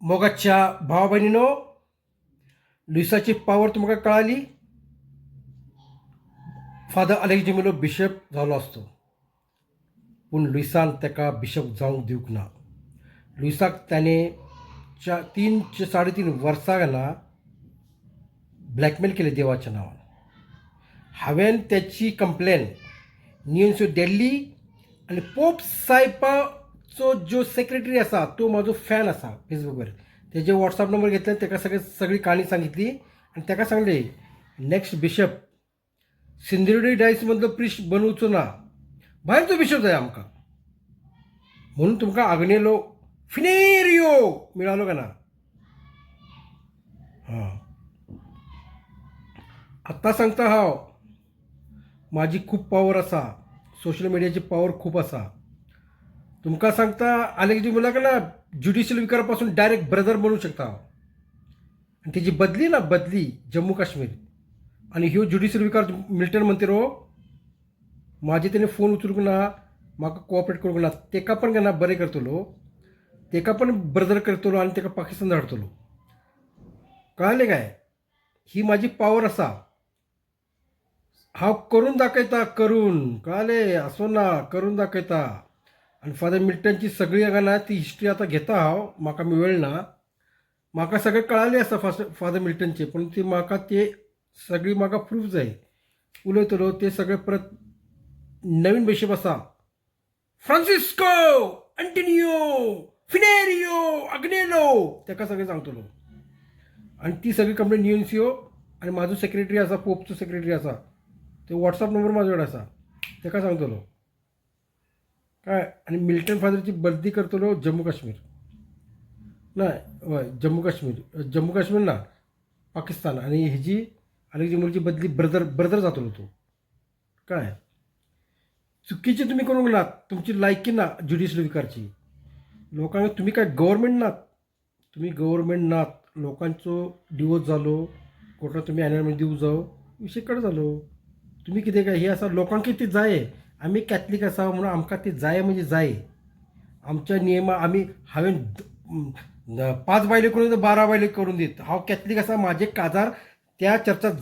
मोगाच्या भावा बहिणीनो, लुईसाची पावर तुमका कळाली. फादर अलेक्स डिमेलो बिशप झालो असतो, पण लुईसान तेका बिशप जावंक दिवंक ना. लुईसाक त्याने 3-3.5 वर्सां ब्लॅकमेल केले देवाच्या नावान. हांवें त्याची कंप्लेन नियन्सो दिल्ली आणि पोप सायपाचो जो सेक्रेटरी असा तो माझो फॅन असा फेसबुकवर. त्याचे व्हॉट्सअप नंबर घेतले, त्याका सगळी कहाणी सांगितली आणि त्याका सांगले नेक्स्ट बिशप सिंदुर्डी डायसमधलो प्रिस्ट बनवचो ना, भायरचो बिशप जाय आमकां. म्हणून तुमकां आग्नेलो फिनेरियो मिळालो का ना. हां, आत्ता सांगता हांव, माझी खूप पॉवर असा, सोशल मिडियाची पॉवर खूप असा. तुमकां सांगता अलेक्स डिमेलो का ना ज्युडिशियल विकारापासून डायरेक्ट ब्रदर बनवू शकता हांव. आणि त्याची बदली जम्मू काश्मीर आणि ह्यो ज्युडिशियल विकार मिल्टन मंत्री माझे त्याने फोन उचलूंक ना, म्हाका कोऑपरेट करूंक ना. तेका पण ना बरें करतलो, तेका पण ब्रदर करतलो आणि तेका पाकिस्तान धाडतलो. कळालें काय? ही माझी पॉवर असा, हांव करून दाखयता. कळालें, असो ना, करून दाखयता. आणि फादर मिल्टनची सगळी ना ती हिस्ट्री आता घेता हांव, म्हाका वेळ ना. म्हाका सगळें कळालें आसा फादर मिल्टनचे, पण ती म्हाका ते सगळी म्हाका प्रूफ जाय. उलयतलो ते सगळे परत नवीन बिशप असा फ्रांसिस्को अँटोनियो फिनेरियो आग्नेलो, तेका सगळें सांगतलो. आणि ती सगळी कंप्लेंट नियन्सियो आणि माझो सेक्रेटरी असा, पोपचो सेक्रेटरी असा, ते व्हॉट्सअप नंबर माझ्या कडेन असा, तेका सांगतलो काय. आणि मिल्टन फादरची बदली करतलो जम्मू काश्मीर नाही, जम्मू काश्मीर ना, पाकिस्तान. आणि हेजी अलेक्स डिमेलोची बदली ब्रदर जातलो तो. काय चुकीचे तुम्ही करूंक नात, तुमची लायकी ना ज्युडिशियल विकारची. लोकांना तुम्ही काय गव्हर्नमेंट नात. लोकांचो डिवोर्स जालो, कोर्टात तुम्ही ॲनॉयमेंट दिवंक जावो, विशय कट जालो. तुम्ही कितें काय हे असा लोकांक ते जाय. आम्ही कॅथलीक असा म्हणून आमकां ते जाय म्हणजे जाय. आमच्या नियमा हांवें 5 बायले करून 12 बायले करून देत. हांव कॅथलीक असा, माझे काजार त्या चर्चात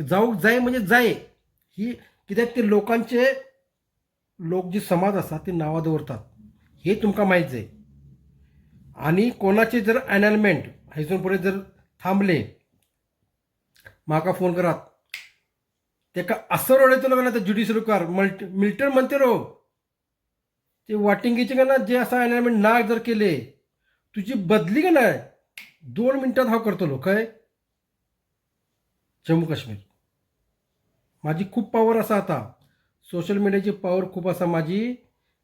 जावंक जाय म्हणजे जाय. ही कित्याक ते लोक जे समाज असा ते नांवां दवरतात, हे तुमकां माहीत जाय. आणि कोणाचे जर ॲनॉयमेंट हायसून फुडें जर थांबले, म्हाका फोन करात. तेका असं रडयतलो ना, ज्युडिशियल विकार मिल्टन मंत्री ते वाटिंगेचे का ना जे असा ॲनॉयमेंट ना जर केले, तुझी बदली का नाही 2 मिनटात हांव करतलो. काय जम्मू काश्मीर माझी खूप पॉवर असा. आता सोशल मिडियाची पॉवर खूप असा माझी,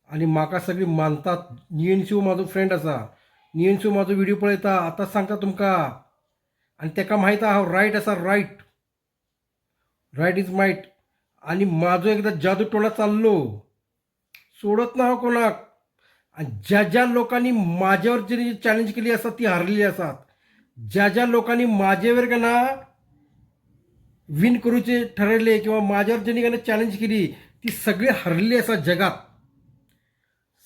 आणि म्हाका सगळी मानतात. नियन्सिओ माझो फ्रेंड असा, नियन्सिओ माझो व्हिडिओ पळयता. आतां सांगता तुमकां. आणि तेका माहीत हांव रायट असा, रायट इज मायट. आणि माझो एकदा जादू टोळा चाललो, सोडत ना हांव कोणाक. आणि ज्या लोकांनी माझ्यावर जी चॅलेंज केली असतात ती हारलेली असतात. ज्या लोकांनी माझ्यावर का ना विन करूचे ठरवले किंवा माझ्यावर ज्यांनी का चॅलेंज केली, ती सगळी हरलेली असतात जगात.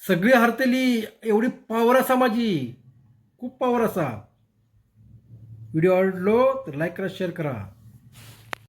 सगळी हरतली. एवढी पॉवर असा माझी, खूप पॉवर असा. व्हिडिओ आवडलो तर लाईक करा, शेअर करा.